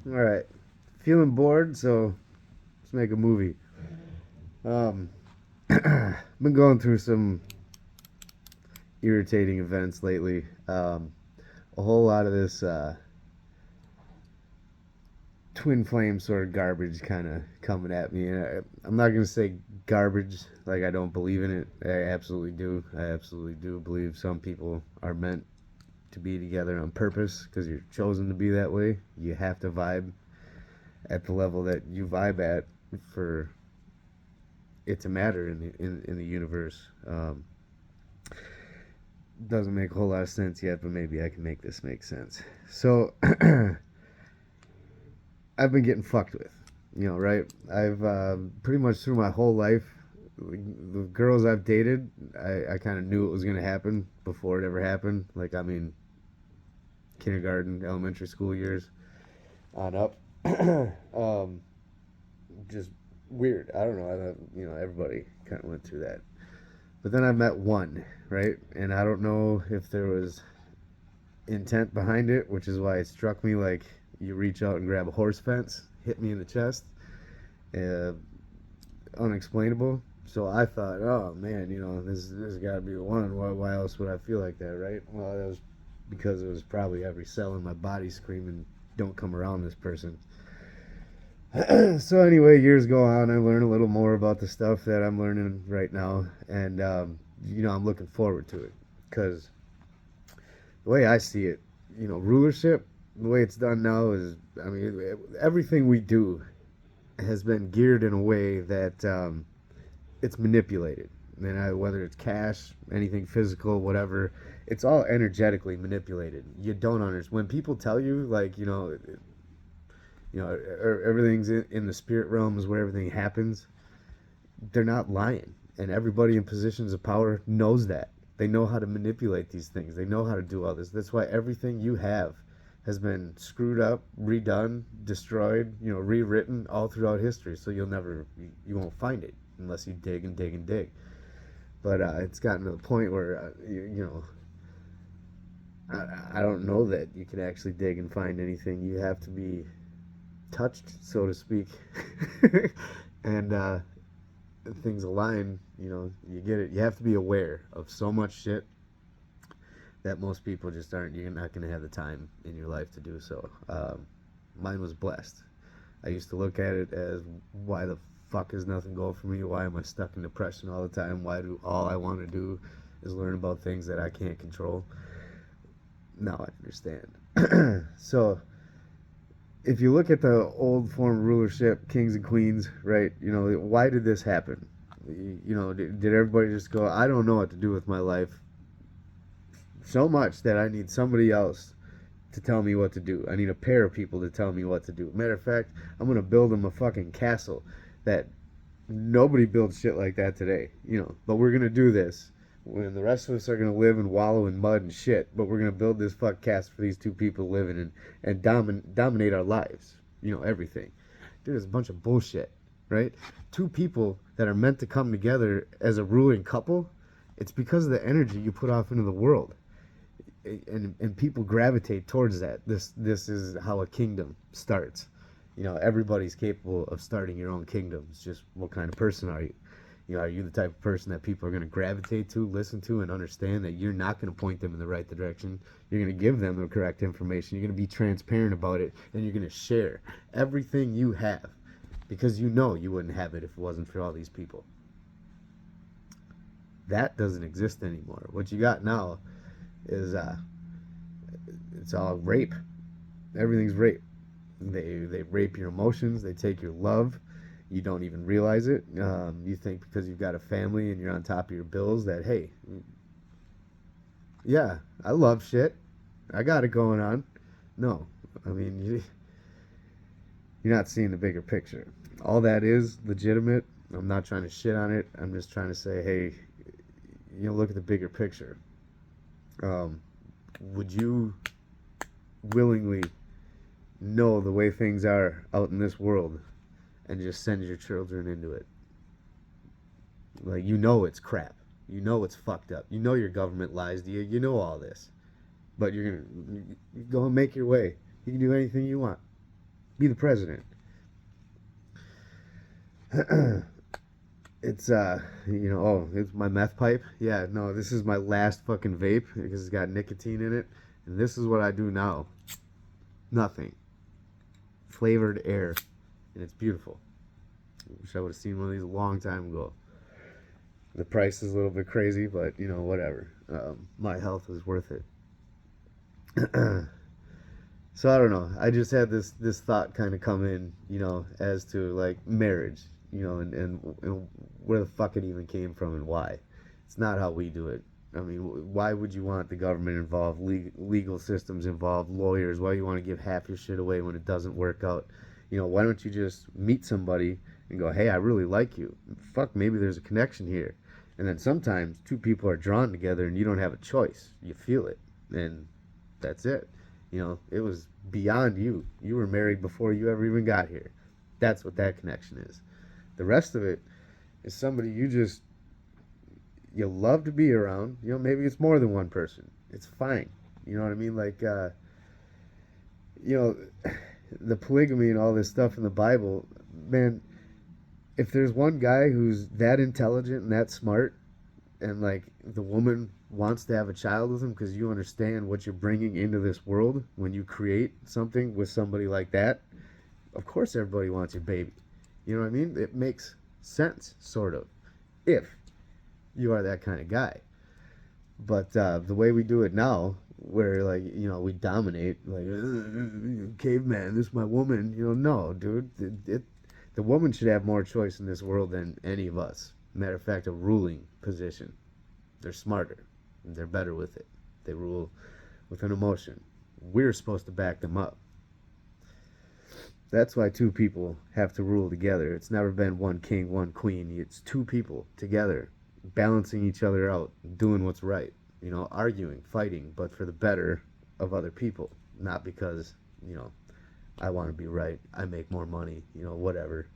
All right. Feeling bored, so let's make a movie. Um, been going through some irritating events lately. A whole lot of this twin flame sort of garbage kind of coming at me. And I'm not gonna say garbage like I don't believe in it. I absolutely do. I absolutely do believe some people are meant to be together on purpose because you're chosen to be that way. You have to vibe at the level that you vibe at for it to matter in the universe. Doesn't make a whole lot of sense yet, but maybe I can make this make sense. So I've been getting fucked with, right? I've pretty much through my whole life, the girls I've dated, I kind of knew it was gonna happen before it ever happened. Like I mean, kindergarten, elementary school years on up. um, just weird. I don't know. Everybody kind of went through that. But then I met one, right? And I don't know if there was intent behind it, which is why it struck me like you reach out and grab a horse fence, hit me in the chest, uh, unexplainable. So I thought, oh man, this got to be the one. Why else would I feel like that, right? Well, that was because it was probably every cell in my body screaming, "Don't come around this person." So anyway, years go on. I learn a little more about the stuff that I'm learning right now, and I'm looking forward to it because the way I see it, rulership, the way it's done now is, I mean, everything we do has been geared in a way that it's manipulated. And whether it's cash, anything physical, whatever, it's all energetically manipulated. You don't understand when people tell you, like, everything's in the spirit realms where everything happens. They're not lying, and everybody in positions of power knows that. They know how to manipulate these things. They know how to do all this. That's why everything you have has been screwed up, redone, destroyed, rewritten all throughout history. So you won't find it unless you dig and dig and dig. But it's gotten to the point where I don't know that you can actually dig and find anything. You have to be touched, so to speak, and things align. You get it. You have to be aware of so much shit that most people just aren't. You're not going to have the time in your life to do so. Mine was blessed. I used to look at it as, why the fuck is nothing going for me? Why am I stuck in depression all the time? Why do all I want to do is learn about things that I can't control? Now I understand. So if you look at the old form of rulership, kings and queens, right? Why did this happen? Did everybody just go, I don't know what to do with my life so much that I need somebody else to tell me what to do. I need a pair of people to tell me what to do. Matter of fact, I'm gonna build them a fucking castle that nobody builds shit like that today. But we're gonna do this. When the rest of us are gonna live and wallow in mud and shit, but we're gonna build this fuck castle for these two people to live in and dominate our lives. Everything. Dude, it's a bunch of bullshit, right? Two people that are meant to come together as a ruling couple. It's because of the energy you put off into the world, and people gravitate towards that. This is how a kingdom starts. Everybody's capable of starting your own kingdom. It's just, what kind of person are you? Are you the type of person that people are going to gravitate to, listen to, and understand that you're not going to point them in the right direction? You're going to give them the correct information. You're going to be transparent about it, and you're going to share everything you have, because you wouldn't have it if it wasn't for all these people. That doesn't exist anymore. What you got now is it's all rape. Everything's rape. They rape your emotions. They take your love. You don't even realize it. You think because you've got a family and you're on top of your bills that, hey, yeah, I love shit. I got it going on. No, I mean, you're not seeing the bigger picture. All that is legitimate. I'm not trying to shit on it. I'm just trying to say, hey, look at the bigger picture. Would you willingly know the way things are out in this world and just send your children into it? Like, it's crap. It's fucked up. Your government lies to you. You know all this. But you're going to go and make your way. You can do anything you want. Be the president. It's it's my meth pipe. Yeah, no, this is my last fucking vape because it's got nicotine in it, and this is what I do now. Nothing. Flavored air, and it's beautiful. Wish I would have seen one of these a long time ago. The price is a little bit crazy, but whatever. My health is worth it. So I don't know. I just had this thought kind of come in, as to like marriage, and where the fuck it even came from and why. It's not how we do it. I mean, why would you want the government involved, legal systems involved, lawyers? Why do you want to give half your shit away when it doesn't work out? Why don't you just meet somebody and go, hey, I really like you. Fuck, maybe there's a connection here. And then sometimes two people are drawn together and you don't have a choice. You feel it. And that's it. It was beyond you. You were married before you ever even got here. That's what that connection is. The rest of it is somebody you love to be around. Maybe it's more than one person. It's fine. You know what I mean? Like, the polygamy and all this stuff in the Bible, man, if there's one guy who's that intelligent and that smart, and like the woman wants to have a child with him because you understand what you're bringing into this world when you create something with somebody like that, of course everybody wants your baby. You know what I mean? It makes sense, sort of, if you are that kind of guy. But the way we do it now, where like we dominate, like caveman, this is my woman. No, dude, the woman should have more choice in this world than any of us. Matter of fact, a ruling position. They're smarter. They're better with it. They rule with an emotion. We're supposed to back them up. That's why two people have to rule together. It's never been one king, one queen. It's two people together, balancing each other out, doing what's right. Arguing, fighting, but for the better of other people. Not because, I want to be right. I make more money. Whatever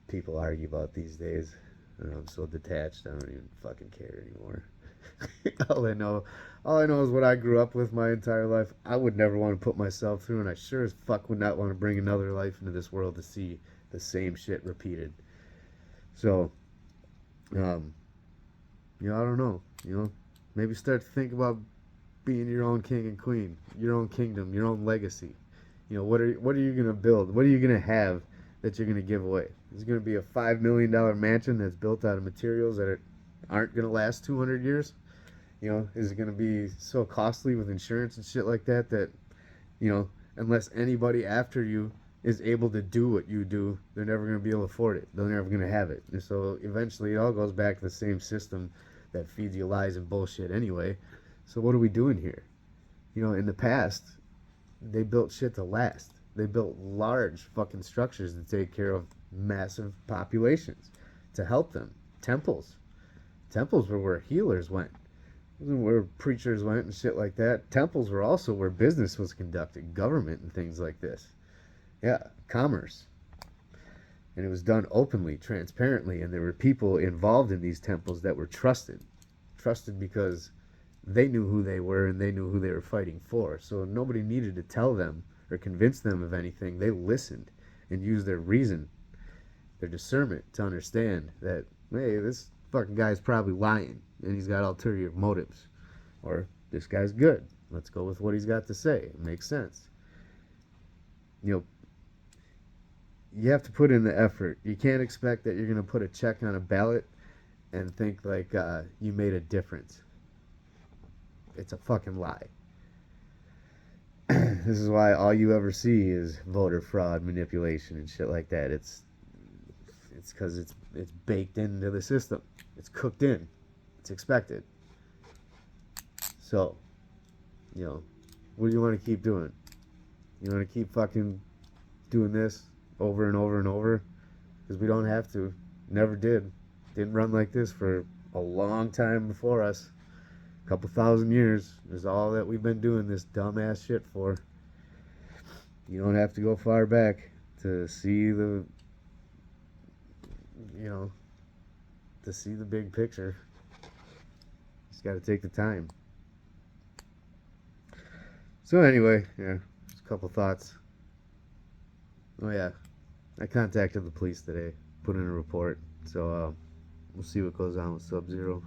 people argue about these days. I'm so detached. I don't even fucking care anymore. all I know, all I know is what I grew up with my entire life. I would never want to put myself through, and I sure as fuck would not want to bring another life into this world to see the same shit repeated. So, I don't know. Maybe start to think about being your own king and queen, your own kingdom, your own legacy. What are you gonna build? What are you gonna have that you're gonna give away? Is it gonna be a $5 million mansion that's built out of materials that aren't gonna last 200 years? Is it gonna be so costly with insurance and shit like that that unless anybody after you is able to do what you do, they're never gonna be able to afford it. They're never gonna have it. And so eventually, it all goes back to the same system that feeds you lies and bullshit anyway. So what are we doing here? In the past, they built shit to last. They built large fucking structures to take care of massive populations, to help them. Temples. Temples were where healers went. Where preachers went and shit like that. Temples were also where business was conducted, government and things like this. Yeah, commerce. And it was done openly, transparently, and there were people involved in these temples that were trusted. Trusted because they knew who they were and they knew who they were fighting for. So nobody needed to tell them or convince them of anything. They listened and used their reason, their discernment to understand that, hey, this fucking guy's probably lying and he's got ulterior motives. Or this guy's good. Let's go with what he's got to say. It makes sense. You have to put in the effort. You can't expect that you're going to put a check on a ballot and think like you made a difference. It's a fucking lie. This is why all you ever see is voter fraud, manipulation, and shit like that. It's because it's baked into the system. It's cooked in. It's expected. So, what do you want to keep doing? You want to keep fucking doing this over and over and over? Because we don't have to. Never did. Didn't run like this for a long time before us. A couple thousand years is all that we've been doing this dumbass shit for. You don't have to go far back to see the big picture. Just got to take the time. So anyway, yeah, just a couple thoughts. Oh yeah, I contacted the police today, put in a report. So we'll see what goes on with Sub Zero.